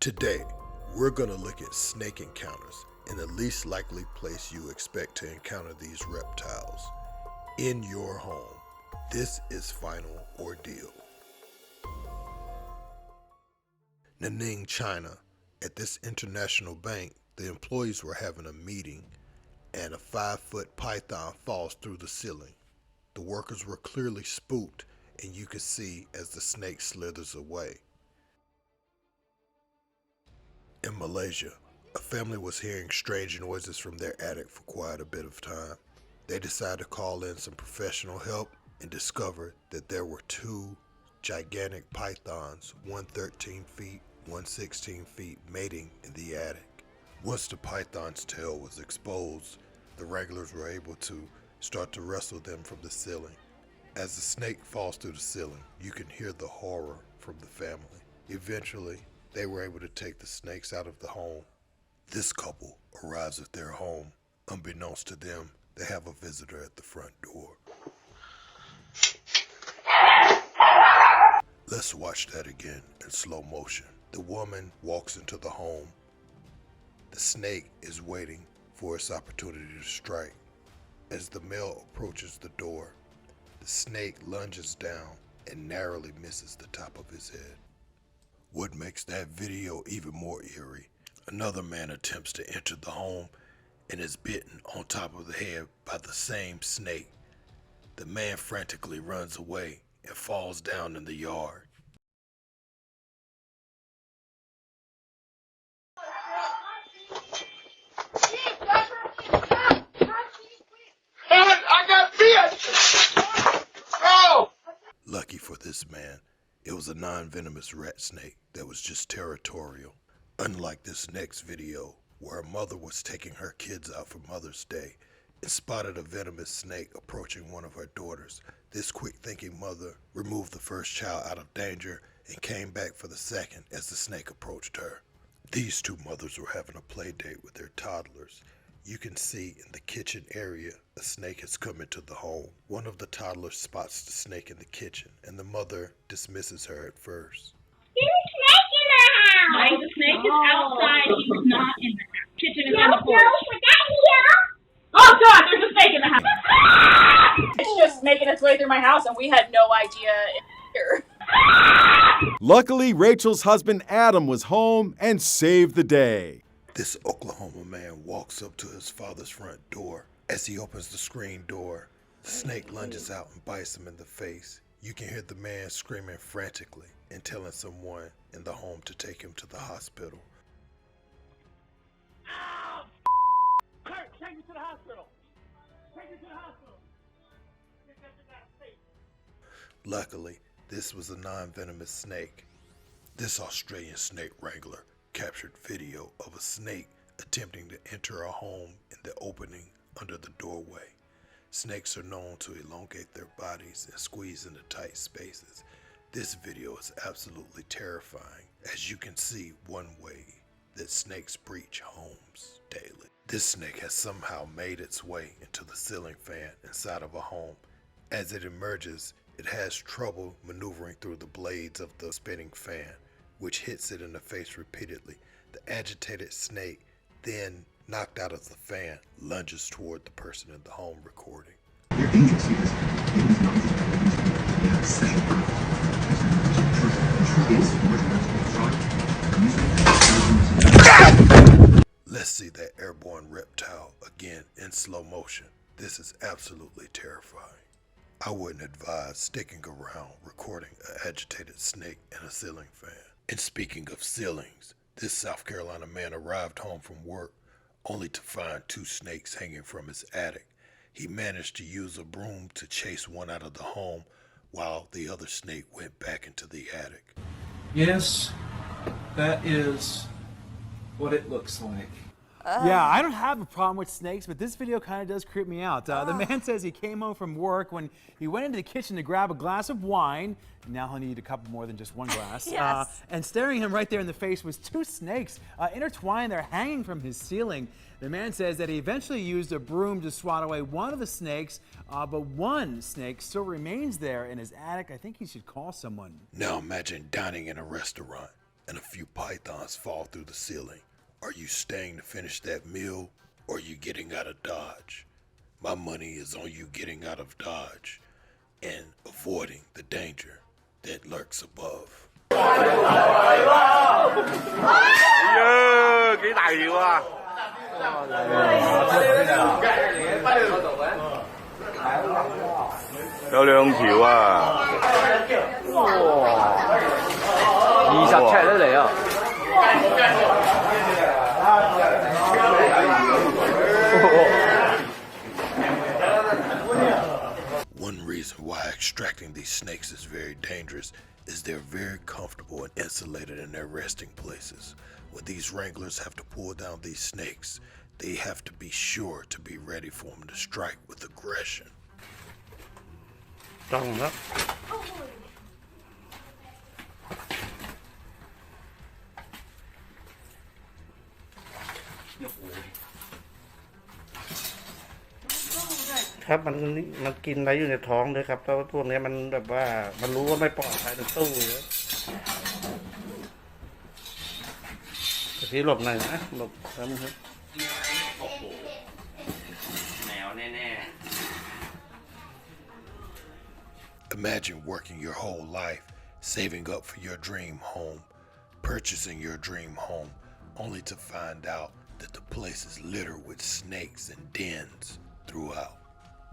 Today, we're going to look at snake encounters in the least likely place you expect to encounter these reptiles, in your home. This is Final Ordeal. Nanning, China. At this international bank, the employees were having a meeting and a 5-foot python falls through the ceiling. The workers were clearly spooked, and you could see as the snake slithers away. In Malaysia, a family was hearing strange noises from their attic for quite a bit of time. They decided to call in some professional help and discovered that there were two gigantic pythons, one 13 feet, one 16 feet, mating in the attic. Once the python's tail was exposed, the wranglers were able to start to wrestle them from the ceiling. As the snake falls through the ceiling, you can hear the horror from the family. Eventually, they were able to take the snakes out of the home. This couple arrives at their home. Unbeknownst to them, they have a visitor at the front door. Let's watch that again in slow motion. The woman walks into the home. The snake is waiting for its opportunity to strike. As the male approaches the door, the snake lunges down and narrowly misses the top of his head. What makes that video even more eerie, another man attempts to enter the home and is bitten on top of the head by the same snake. The man frantically runs away and falls down in the yard. I got bit! Oh! Lucky for this man, it was a non-venomous rat snake that was just territorial. Unlike this next video, where a mother was taking her kids out for Mother's Day and spotted a venomous snake approaching one of her daughters, this quick-thinking mother removed the first child out of danger and came back for the second as the snake approached her. These two mothers were having a play date with their toddlers. You can see in the kitchen area, a snake has come into the home. One of the toddlers spots the snake in the kitchen, and the mother dismisses her at first. There's a snake in the house! Right, the snake is outside, he's not in the house. Kitchen is on the porch. Was that here? Oh God, there's a snake in the house! It's just making its way through my house, and we had no idea it was here. Luckily, Rachel's husband Adam was home and saved the day. This Oklahoma man walks up to his father's front door. As he opens the screen door, the snake lunges out and bites him in the face. You can hear the man screaming frantically and telling someone in the home to take him to the hospital. Kurt, take me to the hospital! Take me to the hospital! Luckily, this was a non-venomous snake. This Australian snake wrangler captured video of a snake attempting to enter a home in the opening under the doorway. Snakes are known to elongate their bodies and squeeze into tight spaces. This video is absolutely terrifying, as you can see one way that snakes breach homes daily. This snake has somehow made its way into the ceiling fan inside of a home. As it emerges, it has trouble maneuvering through the blades of the spinning fan, which hits it in the face repeatedly. The agitated snake, then knocked out of the fan, lunges toward the person in the home recording. They're dangerous because they live not they have special Let's see that airborne reptile again in slow motion. This is absolutely terrifying. I wouldn't advise sticking around recording an agitated snake in a ceiling fan. And speaking of ceilings, this South Carolina man arrived home from work only to find two snakes hanging from his attic. He managed to use a broom to chase one out of the home while the other snake went back into the attic. Yes, that is what it looks like. Yeah, I don't have a problem with snakes, but this video kind of does creep me out. The man says he came home from work when he went into the kitchen to grab a glass of wine. Now he'll need a couple more than just one glass. Yes. And staring him right there in the face was two snakes intertwined. They're hanging from his ceiling. The man says that he eventually used a broom to swat away one of the snakes, but one snake still remains there in his attic. I think he should call someone. Now imagine dining in a restaurant. and a few pythons fall through the ceiling. Are you staying to finish that meal, or are you getting out of Dodge? My money is on you getting out of Dodge and avoiding the danger that lurks above. One reason why extracting these snakes is very dangerous is they're very comfortable and insulated in their resting places. When these wranglers have to pull down these snakes, they have to be sure to be ready for them to strike with aggression. จ้องแล้ว ครับมันกินอะไรอยู่ในท้องด้วยครับเพราะว่าพวกนี้มันแบบว่ามันรู้ว่าไม่ปลอดภัยมันสู้เลยพี่หลบหน่อยนะหลบครับแมวแน่ Imagine working your whole life, saving up for your dream home, purchasing your dream home, only to find out that the place is littered with snakes and dens throughout.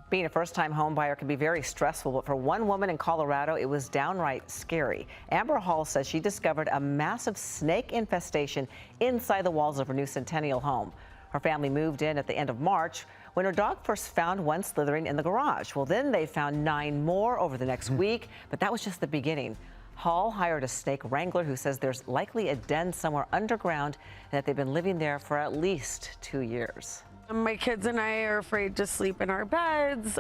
Being a first-time home buyer can be very stressful, but for one woman in Colorado, it was downright scary. Amber Hall says she discovered a massive snake infestation inside the walls of her new Centennial home. Her family moved in at the end of March when her dog first found one slithering in the garage. Well, then they found 9 more over the next week, but that was just the beginning. Hall hired a snake wrangler who says there's likely a den somewhere underground and that they've been living there for at least 2 years. My kids and I are afraid to sleep in our beds,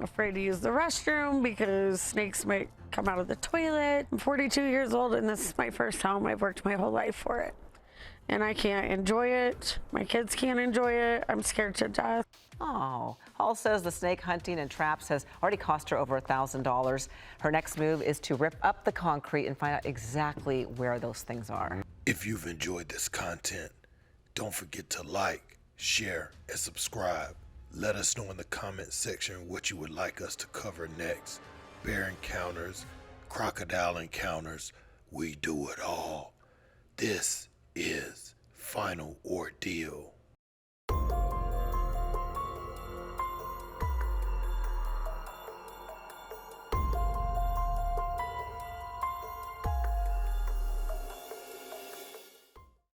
afraid to use the restroom because snakes might come out of the toilet. I'm 42 years old and this is my first home. I've worked my whole life for it. And I can't enjoy it. My kids can't enjoy it. I'm scared to death. Oh, Hall says the snake hunting and traps has already cost her over $1,000. Her next move is to rip up the concrete and find out exactly where those things are. If you've enjoyed this content, don't forget to like, share, and subscribe. Let us know in the comment section what you would like us to cover next. Bear encounters, crocodile encounters, we do it all. This is Final Ordeal.